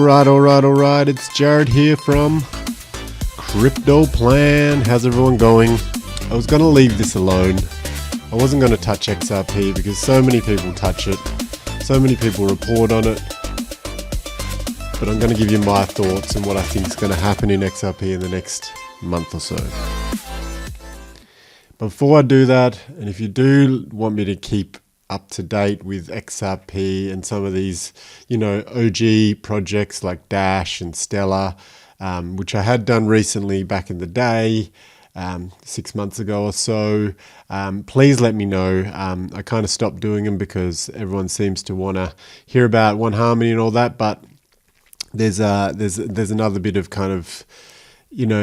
Alright, it's Jared here from Crypto Plan. How's everyone going? I was going to leave this alone. I wasn't going to touch XRP because so many people touch it. So many people report on it. But I'm going to give you my thoughts and what I think is going to happen in XRP in the next month or so. Before I do that, and if you do want me to keep up to date with XRP and some of these, OG projects like Dash and Stellar, which I had done recently back in the day, 6 months ago or so, please let me know. I kind of stopped doing them because everyone seems to want to hear about One Harmony and all that, but there's another bit of kind of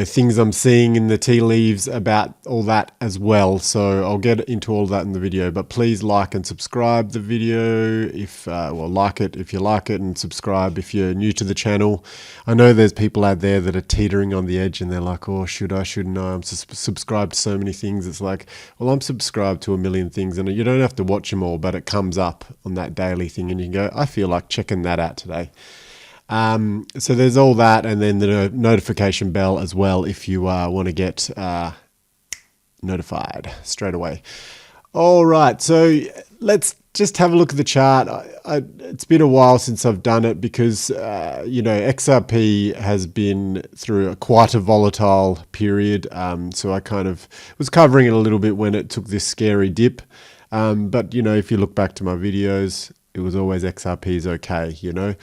things I'm seeing in the tea leaves about all that as well. So I'll get into all that in the video, but please like and subscribe the video if, like it if you like it, and subscribe if you're new to the channel. I know there's people out there that are teetering on the edge and they're like, oh, shouldn't I? I'm subscribed to so many things. It's like, well, I'm subscribed to a million things and you don't have to watch them all, but it comes up on that daily thing and you can go, I feel like checking that out today. So there's all that, and then the notification bell as well if you want to get notified straight away. All right, so let's just have a look at the chart. It's been a while since I've done it because XRP has been through quite a volatile period. So I kind of was covering it a little bit when it took this scary dip. But if you look back to my videos, it was always XRP's okay.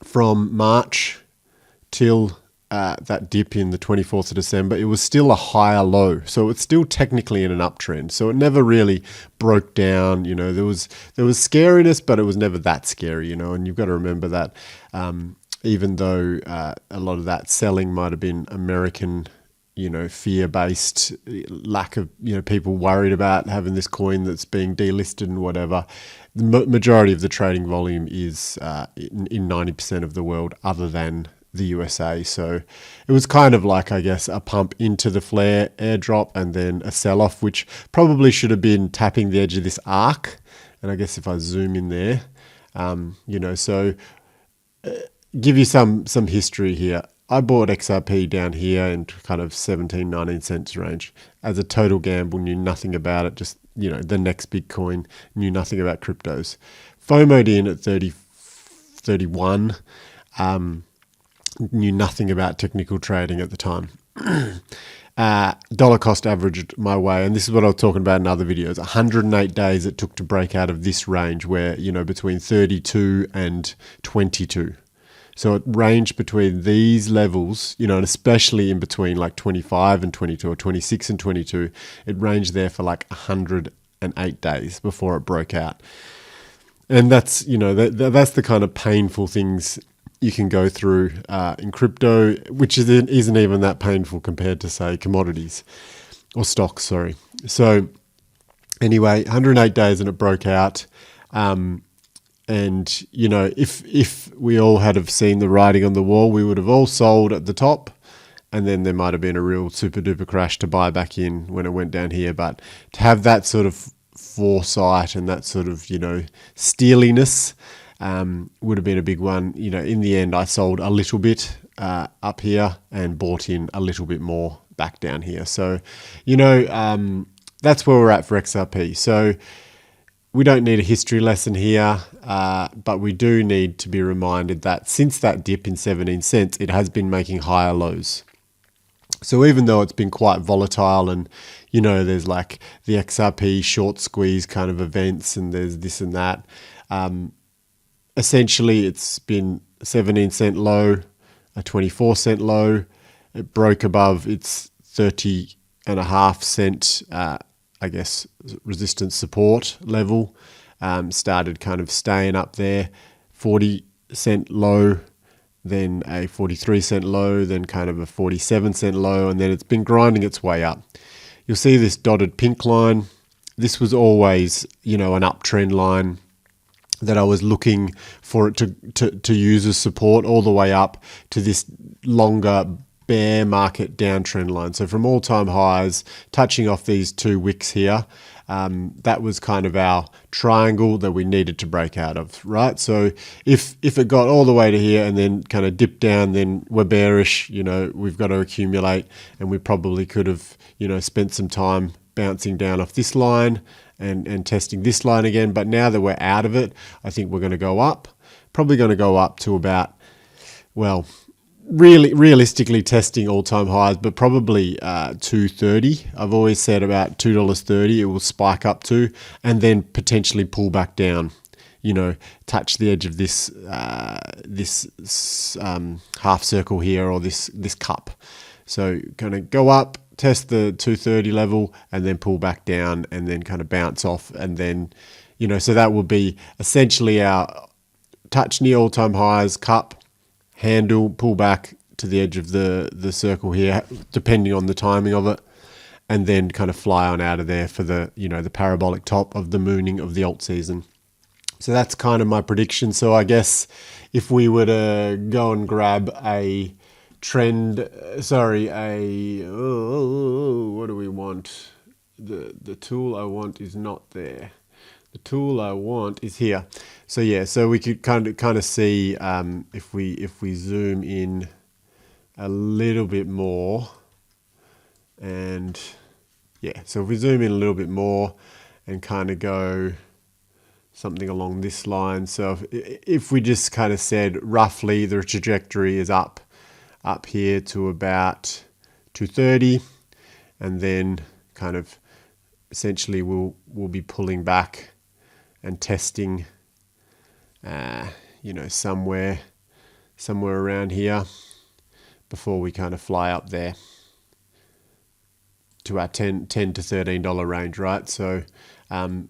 From March till that dip in the 24th of December, it was still a higher low. So it's still technically in an uptrend. So it never really broke down. There was scariness, but it was never that scary, and you've got to remember that even though a lot of that selling might have been American, fear-based, lack of, people worried about having this coin that's being delisted and whatever. The majority of the trading volume is in 90% of the world other than the USA. So it was kind of like, I guess, a pump into the flare airdrop and then a sell-off, which probably should have been tapping the edge of this arc. And I guess if I zoom in there, give you some history here. I bought XRP down here in kind of 17, 19 cents range as a total gamble, knew nothing about it, just, the next big coin, knew nothing about cryptos. FOMO'd in at 30, 31, knew nothing about technical trading at the time. Dollar cost averaged my way, and this is what I was talking about in other videos, 108 days it took to break out of this range where, between 32 and 22. So it ranged between these levels, and especially in between like 25 and 22 or 26 and 22, it ranged there for like 108 days before it broke out. And that's, that's the kind of painful things you can go through in crypto, which isn't even that painful compared to, say, commodities or stocks, sorry. So anyway, 108 days and it broke out. And, if we all had have seen the writing on the wall, we would have all sold at the top. And then there might have been a real super duper crash to buy back in when it went down here. But to have that sort of foresight and that sort of, steeliness would have been a big one. In the end, I sold a little bit up here and bought in a little bit more back down here. So, that's where we're at for XRP. So we don't need a history lesson here, but we do need to be reminded that since that dip in 17 cents, it has been making higher lows. So even though it's been quite volatile and, there's like the XRP short squeeze kind of events and there's this and that, essentially it's been a 17 cent low, a 24 cent low. It broke above its 30.5 cent resistance support level, started kind of staying up there, 40 cent low, then a 43 cent low, then kind of a 47 cent low, and then it's been grinding its way up. You'll see this dotted pink line. This was always, an uptrend line that I was looking for it to use as support all the way up to this longer bear market downtrend line. So from all-time highs, touching off these 2 wicks here, that was kind of our triangle that we needed to break out of, right? So if it got all the way to here and then kind of dipped down, then we're bearish, we've got to accumulate, and we probably could have, spent some time bouncing down off this line and testing this line again. But now that we're out of it, I think we're going to go up, probably going to go up to about, well, really realistically testing all-time highs, but probably $2.30. I've always said about $2.30 it will spike up to, and then potentially pull back down, touch the edge of this half circle here, or this cup. So kind of go up, test the 230 level, and then pull back down, and then kind of bounce off, and then so that will be essentially our touch near all-time highs, cup, handle, pull back to the edge of the circle here, depending on the timing of it, and then kind of fly on out of there for the the parabolic top of the mooning of the alt season. So that's kind of my prediction. So I guess if we were to go and grab a trend, what do we want? The tool I want is not there. The tool I want is here. So yeah, so we could kind of see if we zoom in a little bit more, and yeah, so if we zoom in a little bit more and kind of go something along this line. So if we just kind of said roughly the trajectory is up here to about 230, and then kind of essentially we'll be pulling back and testing, somewhere around here before we kind of fly up there to our $10 to $13 range, right? So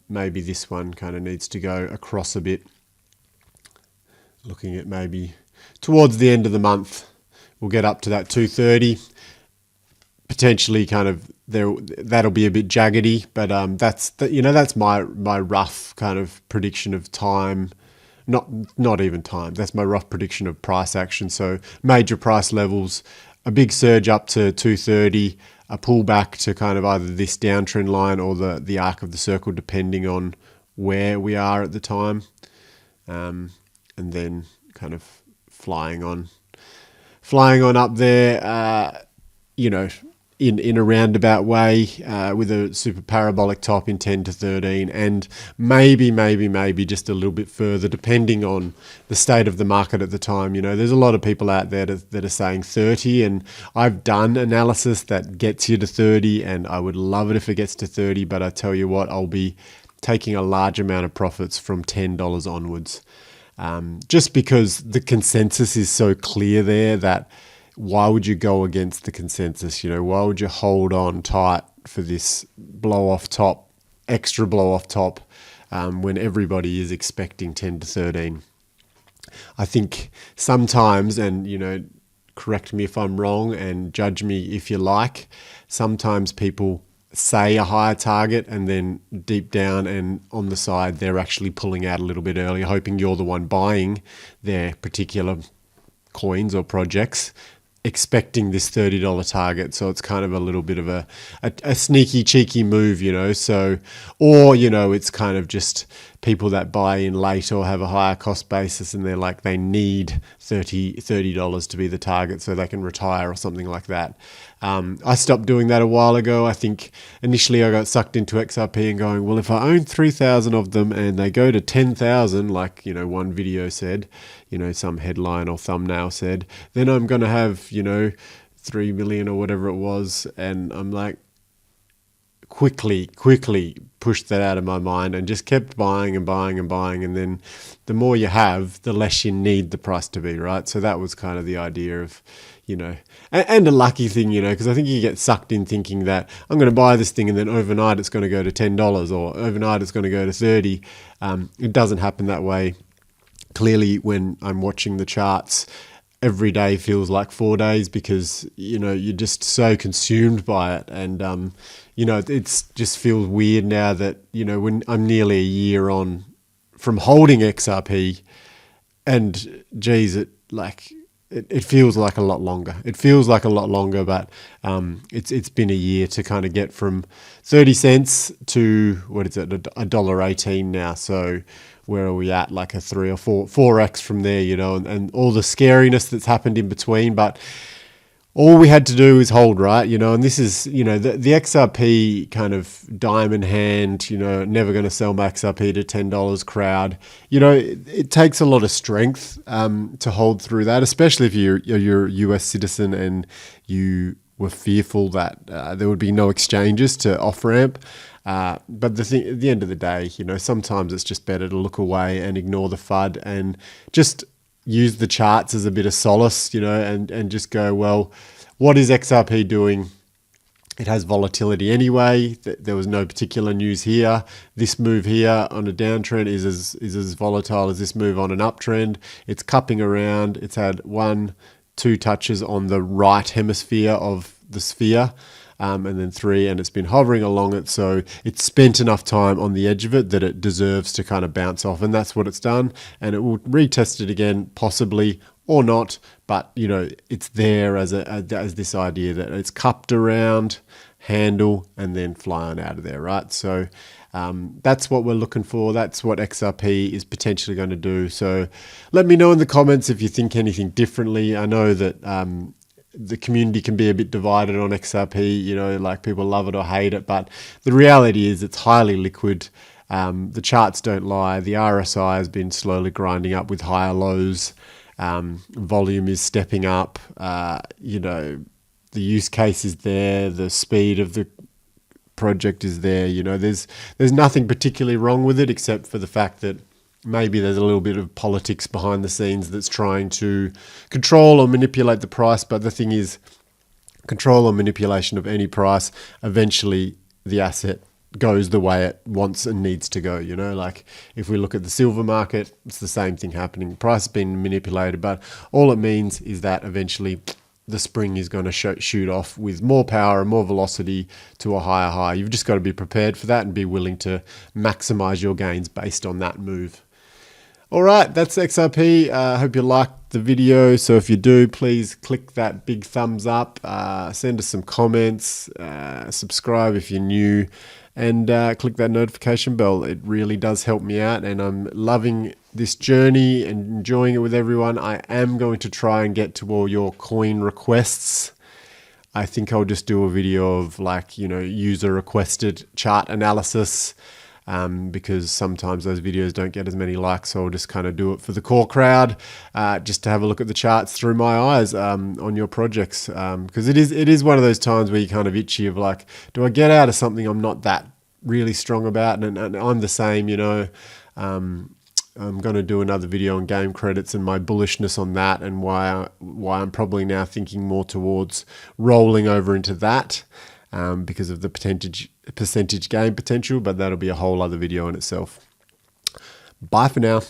maybe this one kind of needs to go across a bit. Looking at maybe towards the end of the month, we'll get up to that 230. Potentially kind of there, that'll be a bit jaggedy, but that's my rough kind of prediction of time. Not even time. That's my rough prediction of price action. So major price levels, a big surge up to 230, a pullback to kind of either this downtrend line or the arc of the circle, depending on where we are at the time, and then kind of flying on up there, in a roundabout way, with a super parabolic top in 10 to 13, and maybe just a little bit further, depending on the state of the market at the time. There's a lot of people out there that are saying 30, and I've done analysis that gets you to 30, and I would love it if it gets to 30, but I tell you what, I'll be taking a large amount of profits from $10 onwards, just because the consensus is so clear there that why would you go against the consensus? Why would you hold on tight for this extra blow off top, when everybody is expecting 10 to 13? I think sometimes, and correct me if I'm wrong and judge me if you like, sometimes people say a higher target and then deep down and on the side they're actually pulling out a little bit earlier, hoping you're the one buying their particular coins or projects, expecting this $30 target. So it's kind of a little bit of a sneaky, cheeky move, so, or, it's kind of just people that buy in late or have a higher cost basis, and they're like, they need $30 to be the target so they can retire or something like that. I stopped doing that a while ago. I think initially I got sucked into XRP and going, well, if I own 3,000 of them and they go to 10,000, like, one video said, some headline or thumbnail said, then I'm going to have, 3 million or whatever it was. And I'm like, quickly pushed that out of my mind and just kept buying and buying and buying. And then the more you have, the less you need the price to be, right? So that was kind of the idea of, and a lucky thing, because I think you get sucked in thinking that I'm going to buy this thing and then overnight it's going to go to $10 or overnight it's going to go to 30. It doesn't happen that way. Clearly, when I'm watching the charts, every day feels like 4 days because, you're just so consumed by it. And, it's just feels weird now that, when I'm nearly a year on from holding XRP, and geez, it feels like a lot longer. It feels like a lot longer, but it's been a year to kind of get from 30 cents to what is it, $1.18 now. So where are we at? Like a 3 or 4x from there, you know, and all the scariness that's happened in between, but all we had to do is hold, right? You know, and this is, you know, the XRP kind of diamond hand, you know, never going to sell my XRP to $10 crowd. You know, it takes a lot of strength to hold through that, especially if you're a US citizen and you were fearful that there would be no exchanges to off ramp. But the thing, at the end of the day, you know, sometimes it's just better to look away and ignore the FUD and just use the charts as a bit of solace, you know, and just go, well, what is XRP doing? It has volatility anyway. There was no particular news here. This move here on a downtrend is as volatile as this move on an uptrend. It's cupping around. It's had 1-2 touches on the right hemisphere of the sphere. And then 3, and it's been hovering along it. So it's spent enough time on the edge of it that it deserves to kind of bounce off. And that's what it's done. And it will retest it again, possibly, or not. But, you know, it's there as this idea that it's cupped around, handle, and then fly on out of there, right? So that's what we're looking for. That's what XRP is potentially going to do. So let me know in the comments if you think anything differently. I know that the community can be a bit divided on XRP, you know, like people love it or hate it, but the reality is it's highly liquid. The charts don't lie. The RSI has been slowly grinding up with higher lows. Volume is stepping up. You know, the use case is there. The speed of the project is there. You know, there's nothing particularly wrong with it except for the fact that maybe there's a little bit of politics behind the scenes that's trying to control or manipulate the price. But the thing is, control or manipulation of any price, eventually the asset goes the way it wants and needs to go. You know, like if we look at the silver market, it's the same thing happening. The price has been manipulated, but all it means is that eventually the spring is going to shoot off with more power and more velocity to a higher high. You've just got to be prepared for that and be willing to maximize your gains based on that move. All right, that's XRP. I hope you liked the video. So if you do, please click that big thumbs up, send us some comments, subscribe if you're new, and click that notification bell. It really does help me out, and I'm loving this journey and enjoying it with everyone. I am going to try and get to all your coin requests. I think I'll just do a video of, like, you know, user requested chart analysis. Because sometimes those videos don't get as many likes, so I'll just kind of do it for the core crowd, just to have a look at the charts through my eyes on your projects, because it is one of those times where you kind of itchy of like, do I get out of something I'm not that really strong about? And I'm the same, you know. I'm going to do another video on game credits and my bullishness on that, and why I'm probably now thinking more towards rolling over into that. Because of the percentage gain potential, but that'll be a whole other video in itself. Bye for now.